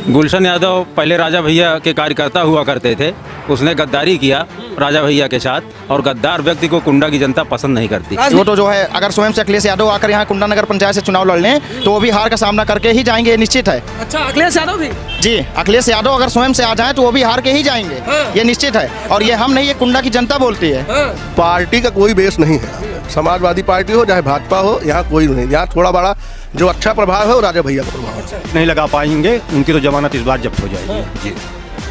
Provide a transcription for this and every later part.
गुलशन यादव पहले राजा भैया के कार्यकर्ता हुआ करते थे। उसने गद्दारी किया राजा भैया के साथ, और गद्दार व्यक्ति को कुंडा की जनता पसंद नहीं करती। वो तो जो है, अगर स्वयं से अखिलेश यादव आकर यहाँ कुंडा नगर पंचायत से चुनाव लड़ लें तो वो भी हार का सामना करके ही जाएंगे, ये निश्चित है। अच्छा, अखिलेश यादव भी? जी, अखिलेश यादव अगर स्वयं से आ जाए तो वो भी हार के ही जाएंगे, ये निश्चित है। और ये हम नहीं, ये कुंडा की जनता बोलती है। पार्टी का कोई बेस नहीं है, समाजवादी पार्टी हो चाहे भाजपा हो, यहाँ कोई नहीं। यहाँ थोड़ा बड़ा जो अच्छा प्रभाव है वो राजा भैया का प्रभाव नहीं लगा पाएंगे, उनकी तो जमानत इस बार जब्त हो जाएगी। जी,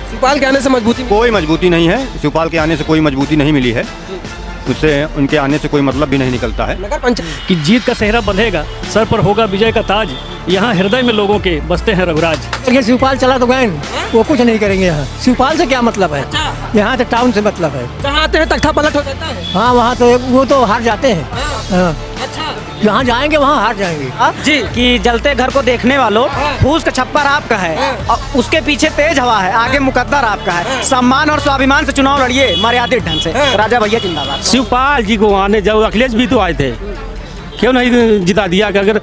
शिवपाल के आने से मजबूती? कोई मजबूती नहीं है, शिवपाल के आने से कोई मजबूती नहीं मिली है, उससे उनके आने से कोई मतलब भी नहीं निकलता है। नगर पंचायत कि जीत का सेहरा बंधेगा, सर पर होगा विजय का ताज, यहाँ हृदय में लोगों के बसते हैं रघुराज। ये शिवपाल चला तो गए, वो कुछ नहीं करेंगे यहाँ। शिवपाल से क्या मतलब है? यहाँ तो टाउन से मतलब है। जहाँ आते हैं तख्ता पलट हो जाता है। हाँ, वहाँ तो वो तो हार जाते हैं। हाँ, जहाँ जाएंगे वहाँ हार जाएंगे। जी, कि जलते घर को देखने वालों, फूस का छप्पर आपका है और उसके पीछे तेज हवा है, आगे मुकद्दर आपका है। सम्मान और स्वाभिमान से चुनाव लड़िए, मर्यादित ढंग से। राजा भैया जिंदाबाद। शिवपाल जी को आने जब अखिलेश भी तो आए थे, क्यों नहीं जिता दिया? कि अगर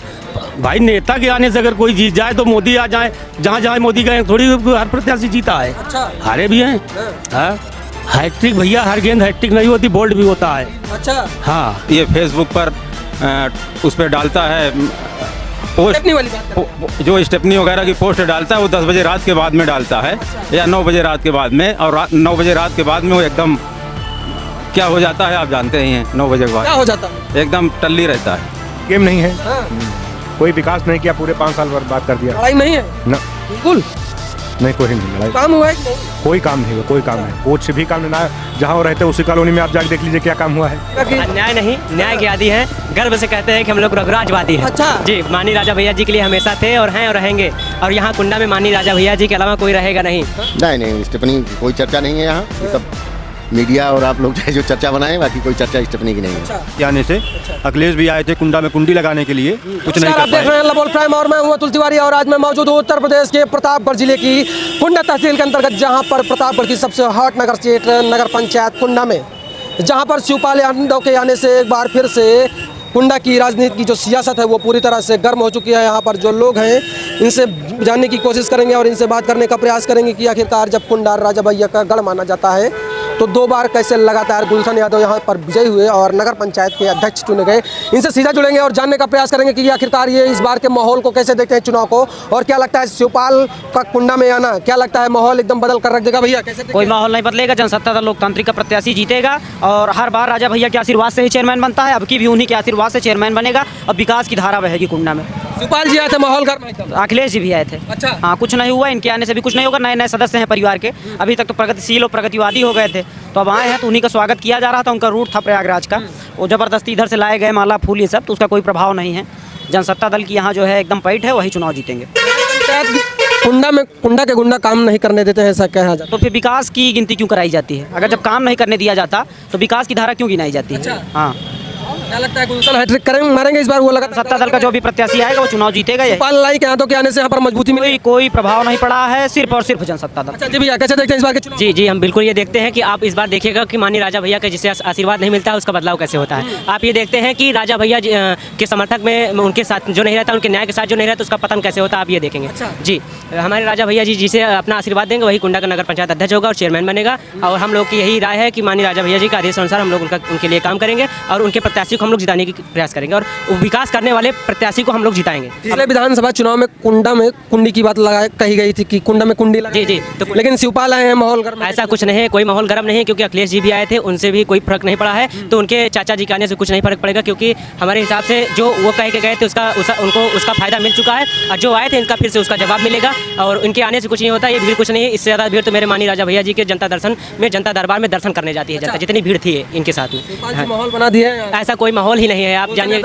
भाई नेता के आने से अगर कोई जीत जाए तो मोदी आ जाए, जहाँ जहाँ मोदी गए थोड़ी हर प्रत्याशी जीता है। हारे भी हैं। हैट्रिक भैया, हर गेंद हैट्रिक नहीं होती, बोल्ड भी होता है। अच्छा, हाँ, ये फेसबुक पर उस पर डालता है पोस्ट, स्टेपनी वाली बात जो स्टेपनी वगैरह की पोस्ट डालता है वो 10 बजे रात के बाद में डालता है, या 9 बजे रात के बाद में। और 9 बजे रात के बाद में वो एकदम क्या हो जाता है आप जानते ही हैं। 9 बजे के क्या बाद हो जाता है? एकदम टल्ली रहता है। गेम नहीं है, कोई विकास नहीं किया, पूरे 5 साल बर्बाद कर दिया। लड़ाई नहीं है ना, बिल्कुल नहीं, कोई नहीं लड़ाई, काम हुआ है कि नहीं? कोई काम नहीं हुआ, कोई काम नहीं। वोट से भी काम नहीं, ना जहाँ वो रहते हैं उसी कॉलोनी में आप जाके देख लीजिए क्या काम हुआ है। न्याय नहीं, न्याय के आदी हैं, गर्व से कहते हैं कि हम लोग रघुराजवादी हैं। अच्छा। जी, माननीय राजा भैया जी के लिए हमेशा थे और हैं और रहेंगे, और यहाँ कुंडा में माननीय राजा भैया जी के अलावा कोई रहेगा नहीं। नहीं, स्टेपनी की कोई चर्चा नहीं है यहाँ। ये सब मीडिया और आप लोग जो चर्चा बनाए, बाकी कोई चर्चा स्टेपनी की नहीं है। के आने से अखिलेश भी आए थे कुंडा में कुंडी लगाने के लिए, कुछ नहीं आप कर देख रहे पाए। हैं लबोल प्राइम और मैं हूं अतुल तिवारी, और आज मैं मौजूद हूं उत्तर प्रदेश के प्रतापगढ़ जिले की कुंडा तहसील के अंतर्गत, जहां पर प्रतापगढ़ की सबसे हॉट नगर क्षेत्र नगर पंचायत कुंडा में, जहां पर शिवपाल यादव के आने से एक बार फिर से कुंडा की राजनीति की जो सियासत है वो पूरी तरह से गर्म हो चुकी है। यहाँ पर जो लोग हैं इनसे जानने की कोशिश करेंगे और इनसे बात करने का प्रयास करेंगे कि आखिरकार जब कुंडा राजा भैया का गढ़ माना जाता है तो 2 बार कैसे लगातार गुलशन यादव यहाँ पर विजयी हुए और नगर पंचायत के अध्यक्ष चुने गए। इनसे सीधा जुड़ेंगे और जानने का प्रयास करेंगे कि आखिरकार ये इस बार के माहौल को कैसे देखते हैं, चुनाव को, और क्या लगता है शिवपाल का कुंडा में आना, क्या लगता है माहौल एकदम बदल कर रख देगा भैया? कैसे कोई माहौल नहीं बदलेगा, जनसत्ता दल लोकतांत्रिक का प्रत्याशी जीतेगा और हर बार राजा भैया के आशीर्वाद से ही चेयरमैन बनता है। अब की भी उन्हीं के आशीर्वाद से चेयरमैन बनेगा। अब विकास की धारा बहेगी कुंडा में। शिवपाल जी आए थे, माहौल गर्म है? अखिलेश जी भी आए थे। अच्छा। हाँ, कुछ नहीं हुआ, इनके आने से भी कुछ नहीं होगा। नए नए सदस्य हैं परिवार के, अभी तक तो प्रगतिशील और प्रगतिवादी हो गए थे, तो अब आए हैं तो उन्हीं का स्वागत किया जा रहा था। उनका रूट था प्रयागराज का, वो जबरदस्ती इधर से लाए गए माला फूल ये सब, तो उसका कोई प्रभाव नहीं है। जनसत्ता दल की यहाँ जो है एकदम पैठ है, वही चुनाव जीतेंगे। कुंडा में कुंडा के गुंडा काम नहीं करने देते हैं, ऐसा कहा जाता तो फिर विकास की गिनती क्यों कराई जाती है? अगर जब काम नहीं करने दिया जाता तो विकास की धारा क्यों गिनाई जाती है? अच्छा। हाँ, क्या लगता है गुलशन हैट्रिक करेंगे, मारेंगे इस बार? वो लगा सत्ता दल का जो भी प्रत्याशी आएगा वो चुनाव जीतेगा। शिवपाल लाई के हाथों के आने से यहाँ पर मजबूती मिली? कोई प्रभाव नहीं पड़ा है, सिर्फ और सिर्फ जनसत्ता दल। अच्छा जी भैया, कैसे देखते हैं इस बार के चुनाव? जी, हम बिल्कुल ये देखते हैं कि आप इस बार देखिएगा कि माननीय राजा भैया का जिसे आशीर्वाद नहीं मिलता है उसका बदलाव कैसे होता है। आप ये देखते हैं कि राजा भैया के समर्थक में उनके साथ जो नहीं रहता, उनके न्याय के साथ जो नहीं रहता, उसका पतन कैसे होता है, आप ये देखेंगे। जी, हमारे राजा भैया जी जिसे अपना आशीर्वाद देंगे वही कुंडा का नगर पंचायत अध्यक्ष होगा और चेयरमैन बनेगा। और हम लोग की यही राय है कि माननीय राजा भैया जी का आदेश अनुसार हम लोग उनके लिए काम करेंगे और उनके प्रत्याशी को हम लोग जिताने की प्रयास करेंगे और विकास करने वाले प्रत्याशी को हम लोग जिताएंगे। पिछले विधानसभा चुनाव में कुंडा में कुंडी की बात कही गई थी कि कुंडा में कुंडी लगा। जी, तो लेकिन शिवपाल आए हैं, माहौल गर्म? ऐसा कुछ नहीं है, कोई माहौल गर्म नहीं है, क्योंकि अखिलेश जी भी आए थे, उनसे भी कोई फर्क नहीं पड़ा है। तो उनके चाचा जी के आने से कुछ नहीं फर्क पड़ेगा, क्योंकि हमारे हिसाब से जो वो कह के गए थे उनको उसका फायदा मिल चुका है, और जो आए थे इनका फिर से उसका जवाब मिलेगा। और इनके आने से कुछ नहीं होता, ये भीड़ कुछ नहीं है। इससे ज़्यादा भीड़ तो मेरे माननीय राजा भैया जी के जनता दरबार में दर्शन करने जाती है जनता, जितनी भीड़ थी इनके साथ में। माहौल बना दिया है? ऐसा कोई माहौल ही नहीं है, आप जानिए।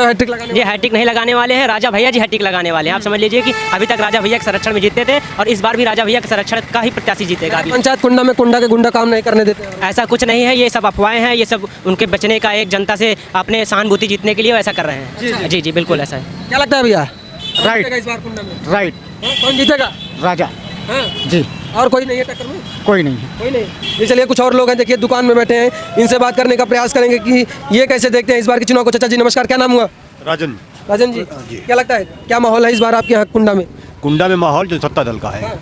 ये हैट्रिक नहीं लगाने वाले हैं, राजा भैया जी हैट्रिक लगाने वाले हैं। आप समझ लीजिए कि अभी तक राजा भैया के संरक्षण में जीतते थे और इस बार भी राजा भैया के संरक्षण का ही प्रत्याशी जीतेगा। पंचायत कुंडा में कुंडा के गुंडा काम नहीं करने देते? ऐसा कुछ नहीं है, ये सब अफवाहें हैं, ये सब उनके बचने का एक जनता से अपने सहानुभूति जीतने के लिए ऐसा कर रहे हैं। जी, बिल्कुल ऐसा है। क्या लगता है भैया? राइट, इस बार कुंडा में राइट, कौन जीतेगा? राजा जी, और कोई नहीं है टक्कर में? कोई नहीं है। कोई नहीं। ये चलिए कुछ और लोग हैं, देखिए दुकान में बैठे हैं, इनसे बात करने का प्रयास करेंगे कि ये कैसे देखते हैं इस बार के चुनाव को। चाचा जी नमस्कार, क्या नाम हुआ? राजन। राजन जी क्या लगता है क्या माहौल है इस बार आपके यहाँ कुंडा में? कुंडा में माहौल जनसत्ता दल का है।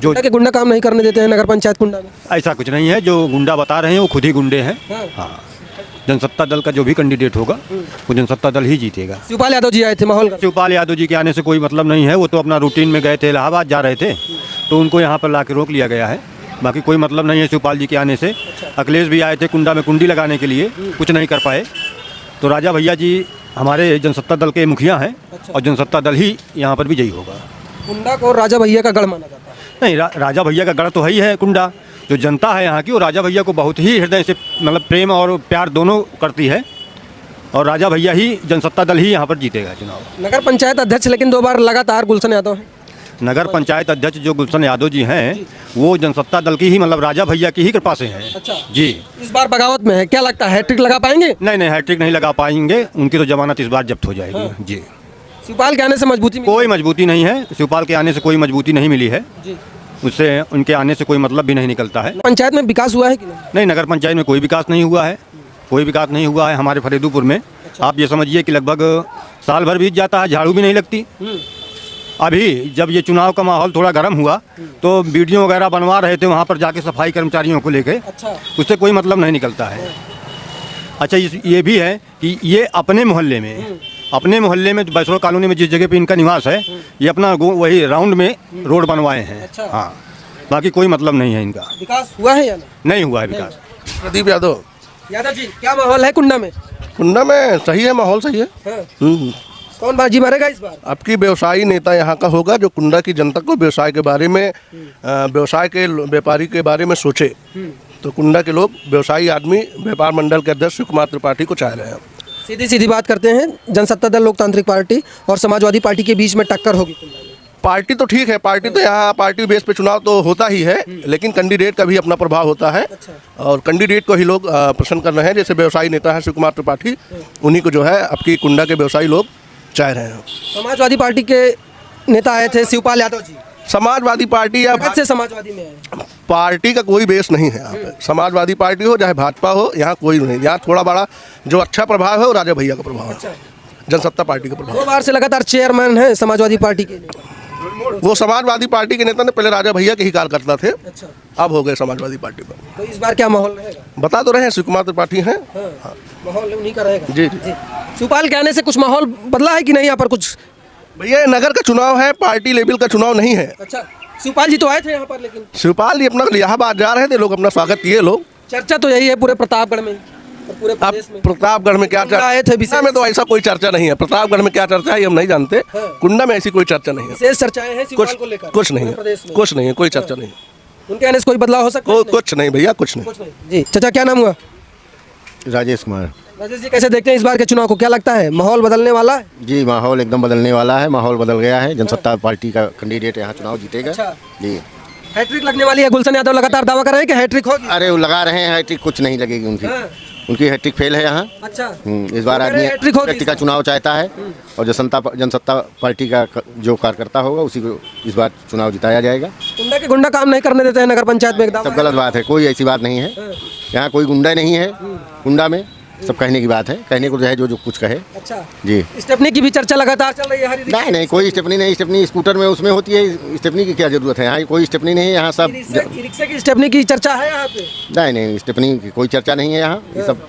जो क्या गुंडा काम नहीं करने देते हैं नगर पंचायत कुंडा में? ऐसा कुछ नहीं है, जो गुंडा बता रहे हैं वो खुद ही गुंडे हैं। हाँ, जनसत्ता दल का जो भी कैंडिडेट होगा वो जनसत्ता दल ही जीतेगा। शिवपाल यादव जी आए थे माहौल का? शिवपाल यादव जी के आने से कोई मतलब नहीं है, वो तो अपना रूटीन में गए थे, इलाहाबाद जा रहे थे, तो उनको यहाँ पर ला के रोक लिया गया है। बाकी कोई मतलब नहीं है शिवपाल जी के आने से। अखिलेश भी आए थे कुंडा में कुंडी लगाने के लिए, कुछ नहीं कर पाए। तो राजा भैया जी हमारे जनसत्ता दल के मुखिया हैं और जनसत्ता दल ही यहाँ पर विजयी होगा। कुंडा को राजा भैया का गढ़ माना जाता है? नहीं, राजा भैया का गढ़ तो है ही है कुंडा। जो जनता है यहाँ की वो राजा भैया को बहुत ही हृदय से मतलब प्रेम और प्यार दोनों करती है, और राजा भैया ही जनसत्ता दल ही यहाँ पर जीतेगा चुनाव। नगर पंचायत अध्यक्ष लेकिन 2 बार लगातार गुलशन यादव है। नगर पंचायत अध्यक्ष जो गुलशन यादव जी हैं वो जनसत्ता दल की ही मतलब राजा भैया की ही कृपा से हैं। अच्छा जी। इस बार बगावत में है, क्या लगता है हैट्रिक लगा पाएंगे? नहीं, हैट्रिक नहीं लगा पाएंगे, उनकी तो जमानत इस बार जब्त हो जाएगी। जी। शिवपाल के आने से मजबूती कोई मजबूती नहीं है, शिवपाल के आने से कोई मजबूती नहीं मिली है, उससे उनके आने से कोई मतलब भी नहीं निकलता है। पंचायत में विकास हुआ है कि नहीं, नगर पंचायत में कोई विकास नहीं हुआ है, कोई विकास नहीं हुआ है हमारे फरीदुपुर में। आप ये समझिए कि लगभग साल भर बीत जाता है, झाड़ू भी नहीं लगती। अभी जब ये चुनाव का माहौल थोड़ा गर्म हुआ तो वीडियो वगैरह बनवा रहे थे वहाँ पर जाके सफाई कर्मचारियों को लेके, उससे कोई मतलब नहीं निकलता है। अच्छा, ये भी है कि ये अपने मोहल्ले में बैसरो कॉलोनी में जिस जगह पे इनका निवास है, ये अपना वही राउंड में रोड बनवाए हैं। हाँ, बाकी कोई मतलब नहीं है इनका। विकास हुआ है या नहीं हुआ है विकास। प्रदीप यादव जी क्या माहौल है कुंडा में? कुंडा में सही है, माहौल सही है। कौन बाजी मारेगा इस बार? आपकी व्यवसायी नेता यहाँ का होगा जो कुंडा की जनता को व्यवसाय के बारे में, व्यवसाय के व्यापारी के बारे में सोचे। तो कुंडा के लोग व्यवसायी आदमी व्यापार मंडल के अध्यक्ष शिव कुमार त्रिपाठी को चाह रहे हैं। सीधी बात करते हैं, जनसत्ता दल लोकतांत्रिक पार्टी और समाजवादी पार्टी के बीच में टक्कर होगी। पार्टी तो ठीक है, पार्टी तो यहाँ पार्टी बेस पे चुनाव तो होता ही है, लेकिन कैंडिडेट का भी अपना प्रभाव होता है। और कैंडिडेट को ही लोग पसंद कर रहे हैं। जैसे व्यवसायी नेता है शिव कुमार त्रिपाठी, उन्हीं को जो है आपकी कुंडा के व्यवसायी लोग चाह रहे हैं। समाजवादी पार्टी के नेता आए थे शिवपाल यादव जी। समाजवादी पार्टी या से समाजवादी में है? पार्टी का कोई बेस नहीं है यहाँ पे। समाजवादी पार्टी हो चाहे भाजपा हो, यहाँ कोई नहीं। यहाँ थोड़ा बड़ा जो अच्छा प्रभाव है वो राजा भैया का प्रभाव है, जनसत्ता पार्टी का प्रभाव। 2 बार से लगातार चेयरमैन है समाजवादी पार्टी के। वो समाजवादी पार्टी के नेता ने पहले राजा भैया के ही कार्यकर्ता थे, अब हो गए समाजवादी पार्टी पर। तो इस बार क्या माहौल रहेगा? बता तो रहे हैं शिव कुमार त्रिपाठी हैं। माहौल उन्हीं का रहेगा। जी। शिवपाल के आने से कुछ माहौल बदला है कि नहीं यहाँ पर कुछ? भैया ये नगर का चुनाव है, पार्टी लेवल का चुनाव नहीं है। अच्छा, शिवपाल जी तो आए थे यहाँ पर, लेकिन शिवपाल जी अपना इलाहाबाद जा रहे थे, लोग अपना स्वागत किए। लोग चर्चा तो यही है पूरे प्रतापगढ़ में और पूरे अब प्रदेश में। प्रतापगढ़ में क्या चर्चा आए थे? विशेष में तो ऐसा कोई चर्चा नहीं है। प्रतापगढ़ में क्या चर्चा है हम नहीं जानते, कुंडा में ऐसी कोई चर्चा नहीं है। विशेष चर्चाएं हैं शिवपाल को लेकर? कुछ नहीं है, कुछ नहीं है, कोई चर्चा नहीं। उनके आने से कोई बदलाव हो सकता है? कुछ नहीं भैया, कुछ नहीं। जी। चाचा क्या नाम हुआ? राजेश कुमार। राजेश जी कैसे देखते हैं इस बार के चुनाव को, क्या लगता है माहौल बदलने वाला है? जी, माहौल एकदम बदलने वाला है, माहौल बदल गया है। जनसत्ता पार्टी का कैंडिडेट यहाँ चुनाव जीतेगा। जी। हैट्रिक लगने वाली है? गुलशन यादव लगातार दावा कर रहे हैं कि हैट्रिक होगी। अरे वो लगा रहे हैं हैट्रिक, कुछ नहीं लगेगी उनकी। उनकी हैट्रिक फेल है यहाँ। अच्छा। इस बार आदमी व्यक्ति का चुनाव चाहता है और जनसत्ता पार्टी का जो कार्यकर्ता होगा उसी को इस बार चुनाव जिताया जाएगा। कुंडा के गुंडा काम नहीं करने देते हैं नगर पंचायत में? सब गलत बात है, कोई ऐसी बात नहीं है। यहाँ कोई गुंडा नहीं है कुंडा में, सब कहने की बात है, कहने को है जो कुछ कहे। अच्छा जी। स्टेपनी की भी चर्चा लगातार चल रही है? नहीं, कोई स्टेपनी नहीं। स्टेपनी स्कूटर में उसमें होती है, स्टेपनी की क्या जरूरत है? यहाँ कोई स्टेपनी नहीं है। यहाँ सब रिक्शे की स्टेपनी की चर्चा है यहाँ पे? नहीं, स्टेपनी की कोई चर्चा नहीं है यहाँ। ये सब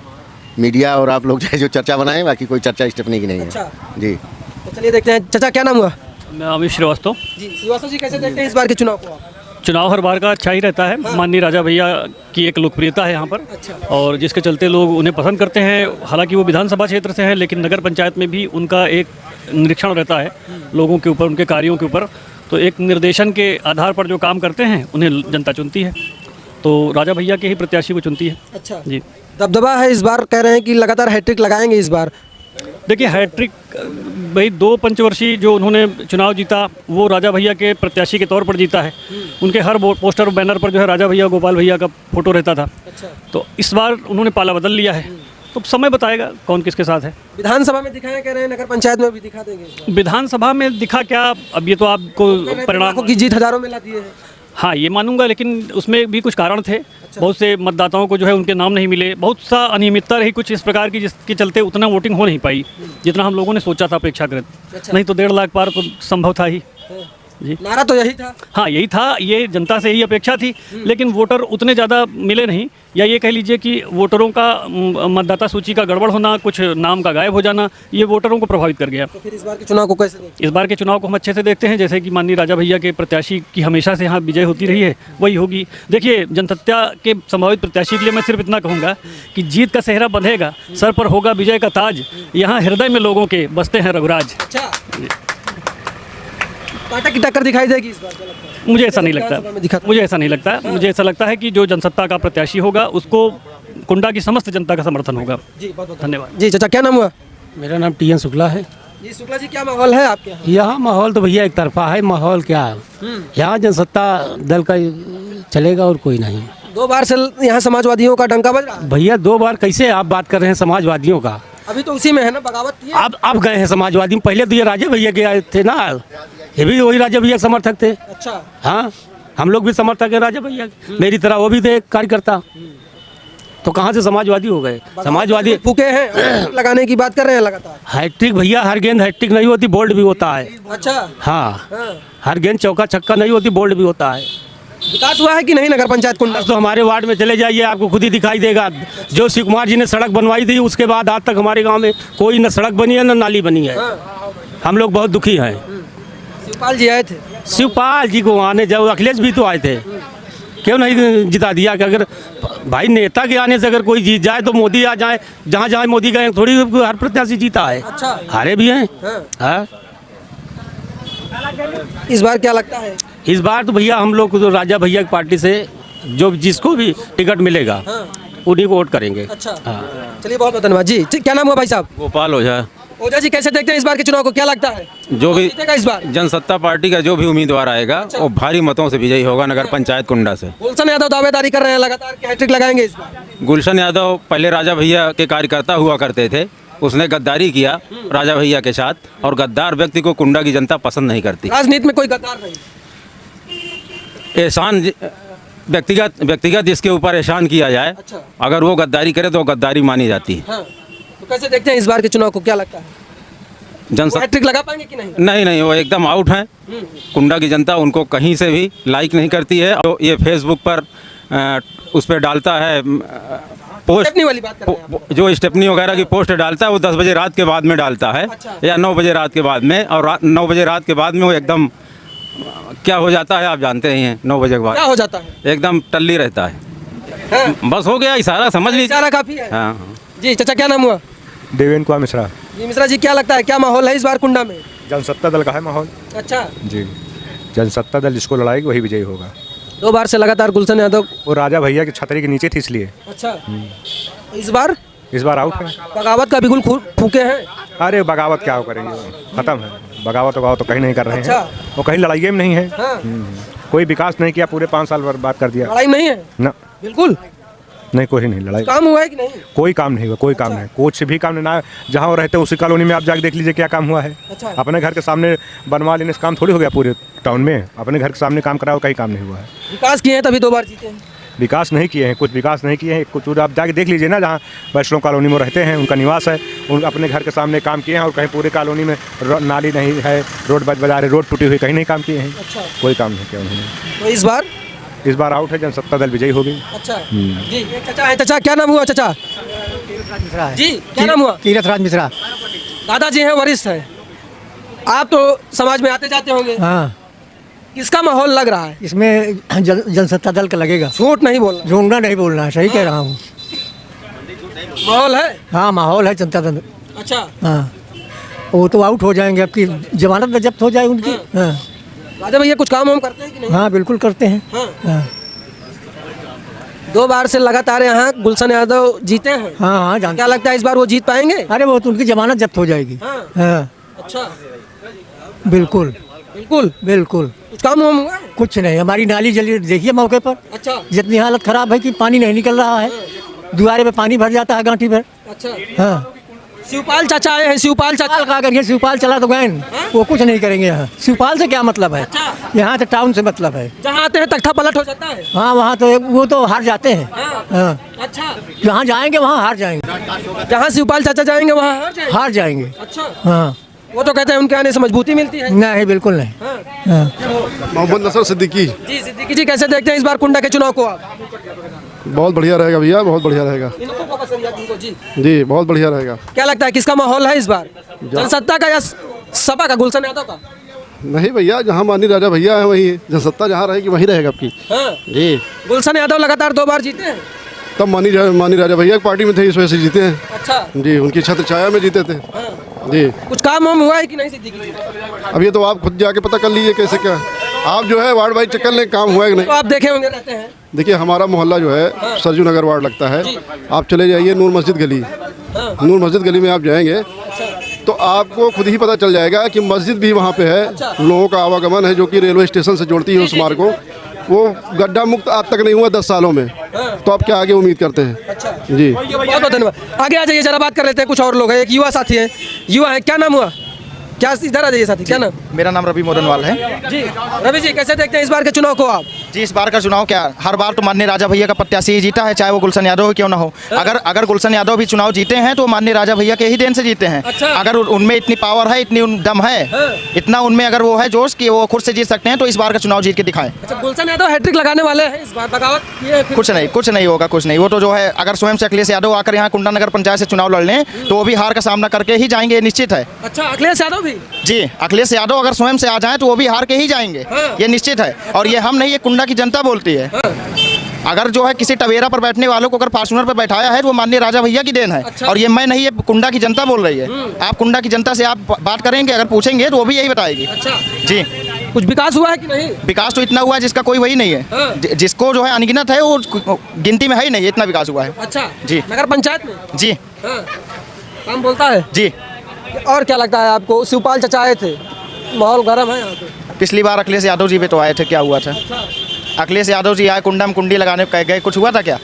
मीडिया और आप लोग जो चर्चा बनाए, बाकी कोई चर्चा स्टेपनी की नहीं है। अच्छा। जी। तो चलिए देखते हैं। चाचा क्या नाम हुआ? मैं अमित श्रीवास्तव। जी। श्रीवास्तव जी कैसे देखते हैं इस बार के चुनाव को? चुनाव हर बार का अच्छा ही रहता है। माननीय राजा भैया की एक लोकप्रियता है यहाँ पर, और जिसके चलते लोग उन्हें पसंद करते हैं। हालांकि वो विधानसभा क्षेत्र से हैं, लेकिन नगर पंचायत में भी उनका एक निरीक्षण रहता है लोगों के ऊपर, उनके कार्यों के ऊपर। तो एक निर्देशन के आधार पर जो काम करते हैं उन्हें जनता चुनती है, तो राजा भैया के ही प्रत्याशी को चुनती है। अच्छा जी। दबदबा है इस बार, कह रहे हैं कि लगातार हैट्रिक लगाएंगे इस बार। देखिए, हैट्रिक भाई 2 पंचवर्षीय जो उन्होंने चुनाव जीता वो राजा भैया के प्रत्याशी के तौर पर जीता है। उनके हर पोस्टर बैनर पर जो है राजा भैया, गोपाल भैया का फोटो रहता था। अच्छा। तो इस बार उन्होंने पाला बदल लिया है, तो समय बताएगा कौन किसके साथ है। विधानसभा में दिखाया, कह रहे हैं नगर पंचायत में भी दिखा देंगे। विधानसभा में दिखा क्या, अब ये तो आपको परिणाम की जीत हजारों में लाती है। हाँ, ये मानूंगा, लेकिन उसमें भी कुछ कारण थे। बहुत से मतदाताओं को जो है उनके नाम नहीं मिले, बहुत सा अनियमितता रही कुछ इस प्रकार की, जिसके चलते उतना वोटिंग हो नहीं पाई जितना हम लोगों ने सोचा था अपेक्षाकृत। नहीं तो 1.5 लाख पार तो संभव था ही जी। नारा तो यही था। हाँ यही था, ये जनता से ही अपेक्षा थी, लेकिन वोटर उतने ज़्यादा मिले नहीं, या ये कह लीजिए कि वोटरों का मतदाता सूची का गड़बड़ होना, कुछ नाम का गायब हो जाना, ये वोटरों को प्रभावित कर गया। तो फिर इस बार के चुनाव को कैसे देखते इस बार के चुनाव को हम अच्छे से देखते हैं, जैसे कि माननीय राजा भैया के प्रत्याशी की हमेशा से यहाँ विजय होती रही है, वही होगी। देखिए, जनसत्ता के संभावित प्रत्याशी के लिए मैं सिर्फ इतना कहूँगा कि जीत का सेहरा बंधेगा, सर पर होगा विजय का ताज, यहाँ हृदय में लोगों के बसते हैं रघुराज। अच्छा, कांटा की टक्कर दिखाई देगी इस बार, क्या लगता है? मुझे ऐसा नहीं लगता, मुझे ऐसा नहीं लगता, मुझे ऐसा लगता है कि जो जनसत्ता का प्रत्याशी होगा उसको कुंडा की समस्त जनता का समर्थन होगा। जी, बहुत बहुत धन्यवाद। जी चाचा, क्या नाम हुआ? मेरा नाम TN शुक्ला है। जी शुक्ला जी, क्या माहौल है आपके यहाँ? यहाँ माहौल तो भैया एक तरफा है, माहौल क्या है, यहाँ जनसत्ता दल का चलेगा और कोई नहीं। 2 बार से यहाँ समाजवादियों का डंका बज रहा है। भैया 2 बार कैसे आप बात कर रहे हैं समाजवादियों का? अभी तो उसी में है ना, बगावत की है। अब गए हैं समाजवादी में, पहले तो ये राजा भैया के आए थे ना, ये भी वही राजा भैया समर्थक थे। अच्छा, हाँ, हम लोग भी समर्थक है राजा भैया के, मेरी तरह वो भी थे कार्यकर्ता, तो कहाँ से समाजवादी हो गए? समाजवादी फूके हैं, लगाने की बात कर रहे हैं लगातार। हैट्रिक भैया, हर गेंद हैट्रिक नहीं होती, बोल्ड भी होता है। अच्छा, हाँ, हर गेंद चौका छक्का नहीं होती, बोल्ड भी होता है। विकास हुआ है कि नहीं नगर पंचायत कुंडा? तो हमारे वार्ड में चले जाइए, आपको खुद ही दिखाई देगा। जो शिव कुमार जी ने सड़क बनवाई थी, उसके बाद आज तक हमारे गांव में कोई न सड़क बनी है न नाली बनी है। हम लोग बहुत दुखी हैं। शिवपाल जी आए थे। शिवपाल जी को आने जाओ, अखिलेश भी तो आए थे, क्यों नहीं जिता दिया? कि अगर भाई नेता के आने से अगर कोई जीत जाए तो मोदी आ जाए, जहाँ जहाँ मोदी गए थोड़ी हर प्रत्याशी जीता है। अच्छा, हारे भी हैं। हाँ, इस बार क्या लगता है? इस बार तो भैया हम लोग तो राजा भैया की पार्टी से जो जिसको भी टिकट मिलेगा उन्हीं को वोट करेंगे। अच्छा, चलिए बहुत बहुत धन्यवाद जी। क्या नाम हुआ भाई साहब? गोपाल ओझा। ओझा जी, कैसे देखते हैं इस बार के चुनाव को, क्या लगता है जो भी जीतेगा इस बार? जनसत्ता पार्टी का जो भी उम्मीदवार आएगा वो भारी मतों से विजयी होगा नगर पंचायत कुंडा से। गुलशन यादव दावेदारी कर रहे हैं लगातार कि हैट्रिक लगाएंगे इस बार। गुलशन यादव पहले राजा भैया के कार्यकर्ता हुआ करते थे, उसने गद्दारी किया राजा भैया के साथ, और गद्दार व्यक्ति को कुंडा की जनता पसंद नहीं करती। राजनीति में कोई गद्दार नहीं, एहसान व्यक्तिगत जिसके ऊपर एहसान किया जाए, अच्छा, अगर वो गद्दारी करे तो गद्दारी मानी जाती है। हाँ। तो कैसे देखते हैं इस बार के चुनाव को, क्या लगता है जनसत्ता हैट्रिक लगा पाएंगे कि नहीं? नहीं, वो एकदम आउट हैं। कुंडा की जनता उनको कहीं से भी लाइक नहीं करती है। तो ये फेसबुक पर उस पर डालता है पोस्ट, स्टेपनी वाली बात कर रहे हैं आप। जो स्टेपनी वगैरह की पोस्ट डालता है वो 10 बजे रात के बाद में डालता है, अच्छा। या 9 बजे रात के बाद में, और 9 बजे रात के बाद में वो एकदम क्या हो जाता है आप जानते ही हैं। 9 बजे के क्या बाद हो जाता है? एकदम टल्ली रहता है। हाँ। बस हो गया, इशारा समझ लीजिए। इशारा काफी है। हाँ। जी चाचा, क्या नाम हुआ? देवेंद्र कुमार मिश्रा। जी मिश्रा जी, क्या लगता है क्या माहौल है इस बार कुंडा में? जनसत्ता दल का है माहौल अच्छा, जी, जनसत्ता दल जिसको लड़ाएगी वही विजयी होगा। 2 बार से लगातार गुलशन यादव। वो राजा भैया की छतरी के नीचे थी इसलिए। अच्छा, इस बार आउट है। बगावत का बिल्कुल फूके हैं। अरे बगावत क्या करेंगे, खत्म है बगावत। वगावत तो कहीं नहीं कर रहे अच्छा। हैं, वो कहीं लड़ाई में नहीं है। हाँ। कोई विकास नहीं किया, पूरे 5 साल बर्बाद कर दिया। लड़ाई नहीं है ना, बिल्कुल, नहीं कोई नहीं लड़ाई, काम हुआ है कि नहीं? कोई काम नहीं हुआ, कोई काम नहीं, कुछ भी काम नहीं। ना जहाँ वो रहते उसी कॉलोनी में आप जाके देख लीजिए क्या काम हुआ है। अच्छा। अपने घर के सामने बनवा लेने से काम थोड़ी हो गया पूरे टाउन में। अपने घर के सामने काम कराओ, कहीं काम नहीं हुआ है। विकास किए हैं तभी 2 बार जीते हैं। विकास नहीं किए हैं, कुछ विकास नहीं किए हैं। कुछ आप जाके देख लीजिए ना, जहाँ वैष्णव कॉलोनी में रहते हैं उनका निवास है, उन अपने घर के सामने काम किए हैं, और कहीं पूरे कॉलोनी में नाली नहीं है, रोड बजा रहे, रोड टूटी हुई, कहीं नहीं काम किए हैं। अच्छा, कोई काम नहीं किया उन्होंने। तो इस बार आउट है, जनसत्ता दल विजयी होगी। अच्छा जी। एक चाचा है, चाचा क्या नाम हुआ? चाचा जी, क्या नाम हुआ? तीरथ मिश्रा। दादाजी हैं, वरिष्ठ हैं, आप तो समाज में आते जाते होंगे। हाँ, किसका माहौल लग रहा है इसमें जनसत्ता दल का लगेगा। झूठ नहीं बोलना, झूठना नहीं बोलना है, सही कह रहा हूँ। माहौल है। हाँ, माहौल है जनता दल। अच्छा, हाँ, वो तो आउट हो जाएंगे, आपकी जमानत में जब्त हो जाए उनकी। हाँ, राजा भैया कुछ काम हम करते हैं कि नहीं? हाँ बिल्कुल करते हैं। हाँ। हाँ 2 बार से लगातार यहाँ गुलशन यादव जीते हैं। हाँ, हाँ जानते। क्या लगता है इस बार वो जीत पाएंगे? अरे वो तो उनकी जमानत जब्त हो जाएगी। हाँ। हाँ, अच्छा, बिल्कुल बिल्कुल बिल्कुल। कुछ काम हम हुआ है? कुछ नहीं, हमारी नाली जली देखिए मौके पर। अच्छा, जितनी हालत खराब है कि पानी नहीं निकल रहा है, दुआरे पे पानी भर जाता है गांठी भर। अच्छा, हाँ, शिवपाल चाचा आए हैं, शिवपाल चाचा। शिवपाल का करेंगे, शिवपाल चला तो गए न। वो कुछ नहीं करेंगे यहाँ। शिवपाल से क्या मतलब है? यहाँ तो टाउन से मतलब है। जहाँ आते हैं तख्ता पलट हो जाता है। हाँ वहाँ तो वो तो हार जाते हैं। हाँ अच्छा, जहाँ जाएंगे वहाँ हार जाएंगे। जहाँ शिवपाल चाचा जाएंगे वहाँ हार जाएंगे। अच्छा, हाँ वो तो कहते हैं उनके आने से मजबूती मिलती है। नहीं बिल्कुल नहीं। हाँ। मोहम्मद नसर सिद्दीकी। जी सिद्दीकी जी, कैसे देखते हैं इस बार कुंडा के चुनाव को आप? बहुत बढ़िया रहेगा भैया, बहुत बढ़िया रहेगा। इनको को पसंद है इनको जी? जी बहुत बढ़िया रहेगा। क्या लगता है किसका माहौल है इस बार, जनसत्ता का या सपा का, गुलशन यादव का? नहीं भैया, जहाँ माननीय राजा भैया है वही जनसत्ता जहाँ रहेगी वही रहेगा आपकी। हाँ। जी गुलशन यादव लगातार 2 बार जीते हैं। तब माननीय राजा भैया की पार्टी में थे, इस वजह से जीते हैं। अच्छा जी, उनकी छत्र छाया में जीते थे। जी कुछ काम वाम हुआ है कि नहीं सिद्दीकी जी? अब ये तो आप खुद जाके पता कर लीजिए कैसे क्या। आप जो है वार्ड वाइज चक्कर ले, काम हुआ है कि तो नहीं। आप देखे होंगे, रहते हैं। देखिए हमारा मोहल्ला जो है सरजू नगर वार्ड लगता है। आप चले जाइए नूर मस्जिद गली, नूर मस्जिद गली में आप जाएंगे तो आपको खुद ही पता चल जाएगा कि मस्जिद भी वहाँ पे है। लोगों का आवागमन है जो कि रेलवे स्टेशन से जोड़ती है उस मार्ग को। वो गड्ढा मुक्त आज तक नहीं हुआ 10 सालों में। तो आप क्या आगे उम्मीद करते हैं? जी बहुत बहुत धन्यवाद। आगे आ जाइए, जरा बात कर लेते हैं। कुछ और लोग हैं, एक युवा साथी है। युवा है, क्या नाम हुआ? क्या इधर आ जाइए साथी, क्या नाम? मेरा नाम रवि मोरनवाल है। जी रवि जी, कैसे देखते हैं इस बार के चुनाव को आप? जी इस बार का चुनाव क्या, हर बार तो माननीय राजा भैया का प्रत्याशी ही जीता है, चाहे वो गुलशन यादव क्यों ना हो। अगर गुलशन यादव भी चुनाव जीते हैं तो माननीय राजा भैया के ही देन से जीते हैं। अच्छा। अगर उनमें इतनी पावर है, इतनी दम है, इतना उनमें अगर वो है जोश कि वो खुद से जीत सकते हैं, तो इस बार का चुनाव जीत के दिखाएं। अच्छा, गुलशन यादव हैट्रिक लगाने वाले हैं इस बार, बगावत किए फिर? कुछ नहीं होगा, कुछ नहीं। वो तो जो है अगर स्वयं से अखिलेश यादव आकर यहाँ कुंडा नगर पंचायत से चुनाव लड़ लें तो वो भी हार का सामना करके ही जाएंगे, ये निश्चित है। अच्छा, अखिलेश यादव भी? जी अखिलेश यादव अगर स्वयं से आ जाएं तो वो भी हार के ही जाएंगे, ये निश्चित है। और ये हम नहीं, ये कुंडा की जनता बोलती है। अगर जो है किसी टवेरा पर बैठने वालों को अगर फॉर्च्यूनर पर बैठाया है तो वो माननीय राजा भैया की देन है। अच्छा। और ये मैं नहीं, ये कुंडा की जनता बोल रही है। आप कुंडा की जनता से आप बात करेंगे, अगर पूछेंगे तो वो भी यही बताएगी। अच्छा जी कुछ विकास हुआ है कि नहीं? विकास तो इतना हुआ है जिसका कोई वही नहीं है। जिसको जो है अनगिनत है वो गिनती में है ही नहीं, इतना विकास हुआ है। अच्छा जी। नगर पंचायत में? जी काम बोलता है जी। और क्या लगता है आपको? शिवपाल चाचा आए थे, माहौल गर्म है यहाँ पे? पिछली बार अखिलेश यादव जी पे तो आए थे, क्या हुआ था? अखिलेश यादव जी आए, कुंडा में कुंडी लगाने कह गए, कुछ हुआ था क्या?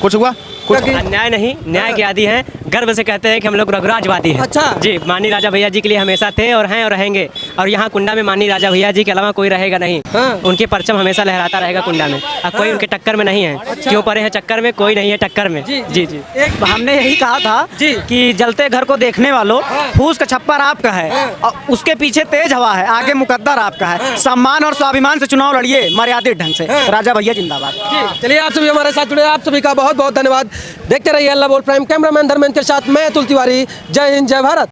कुछ हुआ? कुछ अन्याय नहीं, न्याय के आदी हैं, गर्व से कहते हैं कि हम लोग रघुराजवादी हैं। अच्छा। जी, माननीय राजा भैया जी के लिए हमेशा थे और हैं और रहेंगे। और यहाँ कुंडा में माननीय राजा भैया जी के अलावा कोई रहेगा नहीं। उनके परचम हमेशा लहराता रहेगा कुंडा में। और कोई उनके टक्कर में नहीं है। क्यों पड़े हैं चक्कर में? कोई नहीं है टक्कर में। जी जी जी। हमने यही कहा था कि जलते घर को देखने वालों, फूस का छप्पर आपका है और उसके पीछे तेज हवा है, आगे मुकद्दर आपका है। सम्मान और स्वाभिमान से चुनाव लड़िए, मर्यादित ढंग से। राजा भैया जिंदाबाद। चलिए, आप सभी हमारे साथ जुड़े, आप सभी का बहुत बहुत धन्यवाद। देखते रहिए अल्लाह बोल प्राइम। कैमरामैन धर्मेंद्र के साथ मैं अतुल तिवारी। जय हिंद, जय भारत।